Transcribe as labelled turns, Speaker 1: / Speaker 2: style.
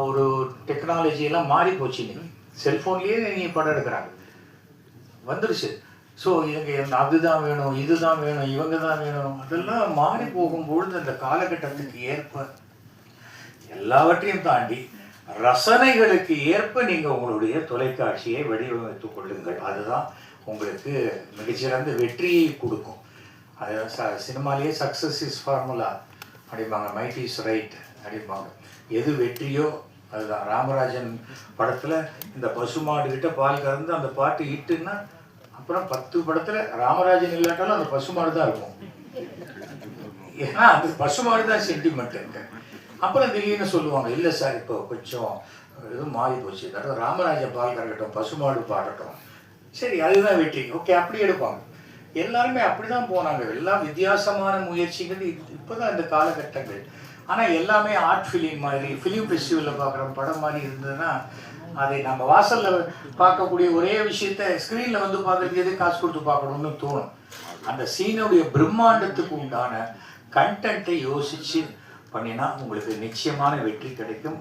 Speaker 1: ஒரு டெக்னாலஜியெல்லாம் மாறி போச்சு. இன்னைக்கு செல்ஃபோன்லேயே நீங்கள் படம் எடுக்கிறாங்க, வந்துருச்சு. ஸோ இவங்க அதுதான் வேணும், இதுதான் வேணும், இவங்க தான் வேணும், அதெல்லாம் மாறி போகும்பொழுது அந்த காலகட்டத்துக்கு ஏற்ப எல்லாவற்றையும் தாண்டி ரசனைகளுக்கு ஏற்ப நீங்கள் உங்களுடைய தொலைக்காட்சியை வடிவமைத்துக் கொள்ளுங்கள். அதுதான் உங்களுக்கு மிகச்சிறந்த வெற்றியை கொடுக்கும். அது சினிமாலேயே சக்ஸஸ் இஸ் ஃபார்முலா அப்படிம்பாங்க, மைட் இஸ் ரைட் அப்படிம்பாங்க. எது வெற்றியோ அதுதான். ராமராஜன் படத்தில் இந்த பசுமாடுகிட்ட பால் கறந்து அந்த பாட்டு இட்டுன்னா அப்புறம் 10 படத்தில் ராமராஜன் இல்லாட்டாலும் அந்த பசுமாடு தான் இருக்கும். ஏன்னா அந்த பசுமாடு தான் சென்டிமெண்ட்டுங்க. அப்புறம் திடீர்னு சொல்லுவாங்க, இல்லை சார் இப்போ கொஞ்சம் எதுவும் மாறி போச்சு, அதாவது ராமராஜன் பால் கறக்கட்டும், பசுமாடு பாடட்டும். சரி, அதுதான் வெற்றி. ஓகே, அப்படி எடுப்பாங்க. எல்லாருமே அப்படி தான் போனாங்க. எல்லாம் வித்தியாசமான முயற்சிகள் இப்போ தான் இந்த காலகட்டங்கள். ஆனால் எல்லாமே ஆர்ட் ஃபிலிம் மாதிரி, ஃபிலிம் ஃபெஸ்டிவலில் பார்க்குற படம் மாதிரி இருந்ததுன்னா அதை நம்ம வாசலில் பார்க்கக்கூடிய ஒரே விஷயத்த ஸ்க்ரீனில் வந்து பார்க்குறதுக்கு எது காசு கொடுத்து பார்க்கணும்னு தோணும். அந்த சீனுடைய பிரம்மாண்டத்துக்கு உண்டான கண்டென்ட்டை யோசித்து பண்ணினா உங்களுக்கு நிச்சயமான வெற்றி கிடைக்கும்.